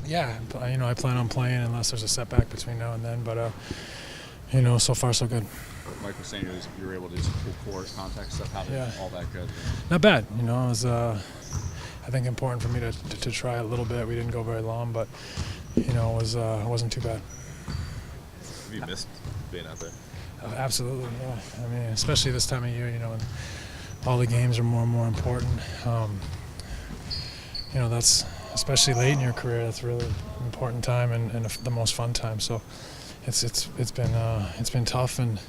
Yeah, I plan on playing unless there's a setback between now and then. But so far so good. Mike was saying you were able to do some full court contact stuff. How did all that go? Not bad. It was I think important for me to try a little bit. We didn't go very long, but it wasn't too bad. Have you missed being out there? Absolutely, yeah. I mean, especially this time of year, when all the games are more and more important. That's especially late in your career. That's really an important time and the most fun time. So it's been tough, and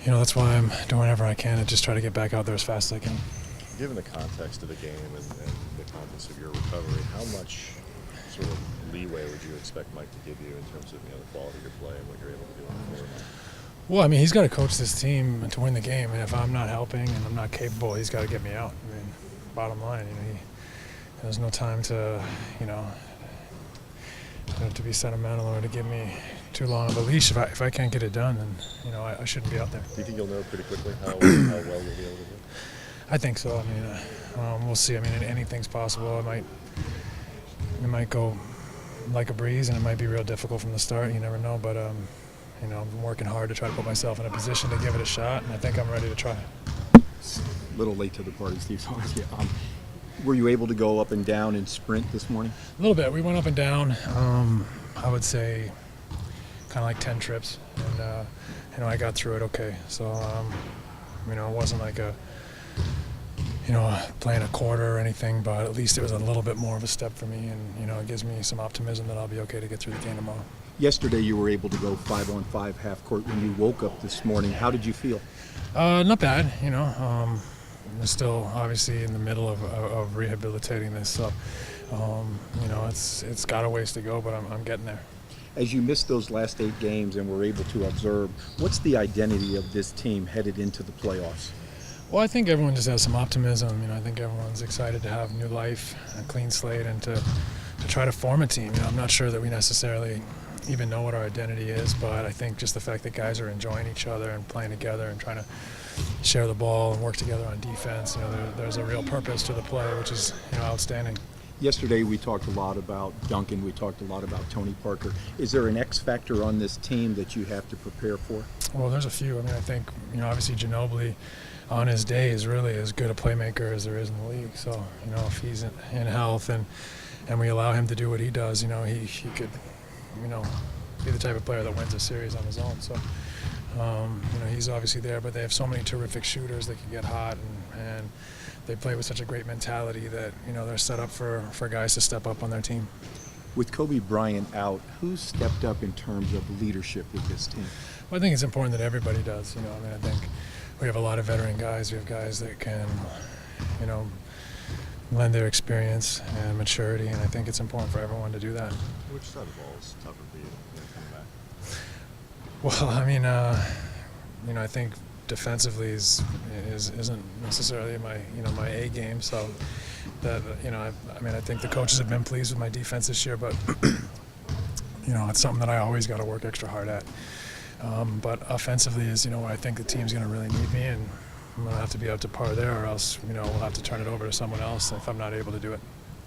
that's why I'm doing whatever I can to just try to get back out there as fast as I can. Given the context of the game and the context of your recovery, how much sort of leeway would you expect Mike to give you in terms of the quality of your play and what you're able to do on the floor? Well, I mean, he's got to coach this team to win the game, and if I'm not helping and I'm not capable, he's got to get me out. I mean, bottom line, there's no time to to be sentimental or to give me too long of a leash. If I can't get it done, then I shouldn't be out there. Do you think you'll know pretty quickly how well you'll be able to do it? I think so. I mean, we'll see. I mean, anything's possible. It might go like a breeze, and it might be real difficult from the start. You never know. But I've been working hard to try to put myself in a position to give it a shot, and I think I'm ready to try. It's a little late to the party, Steve. Were you able to go up and down and sprint this morning? A little bit. We went up and down. I would say kind of like 10 trips, and I got through it okay. So it wasn't like playing a quarter or anything, but at least it was a little bit more of a step for me, and it gives me some optimism that I'll be okay to get through the game tomorrow. Yesterday you were able to go 5-on-5 half court. When you woke up this morning, how did you feel? Not bad. I'm still obviously in the middle of rehabilitating this, so it's got a ways to go, but I'm getting there. As you missed those last 8 games and were able to observe, what's the identity of this team headed into the playoffs? Well, I think everyone just has some optimism. I think everyone's excited to have new life, a clean slate, and to try to form a team. I'm not sure that we necessarily even know what our identity is, but I think just the fact that guys are enjoying each other and playing together and trying to share the ball and work together on defense, there's a real purpose to the play, which is outstanding. Yesterday we talked a lot about Duncan, we talked a lot about Tony Parker. Is there an X factor on this team that you have to prepare for? Well, there's a few. I think, obviously Ginobili on his day is really as good a playmaker as there is in the league. So, if he's in health and we allow him to do what he does, he could, be the type of player that wins a series on his own. So, he's obviously there, but they have so many terrific shooters that can get hot, and they play with such a great mentality that, they're set up for guys to step up on their team. With Kobe Bryant out, who stepped up in terms of leadership with this team? Well, I think it's important that everybody does. I think we have a lot of veteran guys. We have guys that can, lend their experience and maturity, and I think it's important for everyone to do that. Which side of the ball is tougher for you Well, coming back? I think defensively isn't necessarily my A game. So that I think the coaches have been pleased with my defense this year, but it's something that I always got to work extra hard at. But offensively is where I think the team's going to really need me, and I'm going to have to be up to par there, or else we'll have to turn it over to someone else if I'm not able to do it.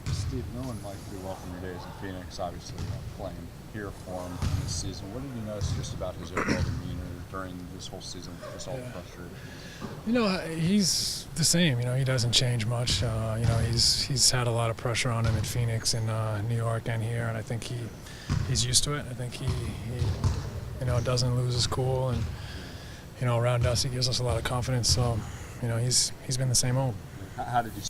Steve, knowing Mike pretty well from your days in Phoenix, obviously playing here for him this season, what did you notice just about his overall demeanor during this whole season with this all frustrated? He's the same. He doesn't change much. He's had a lot of pressure on him in Phoenix and New York and here, and I think he's used to it. I think he doesn't lose his cool, and around us he gives us a lot of confidence. So he's been the same old. How did you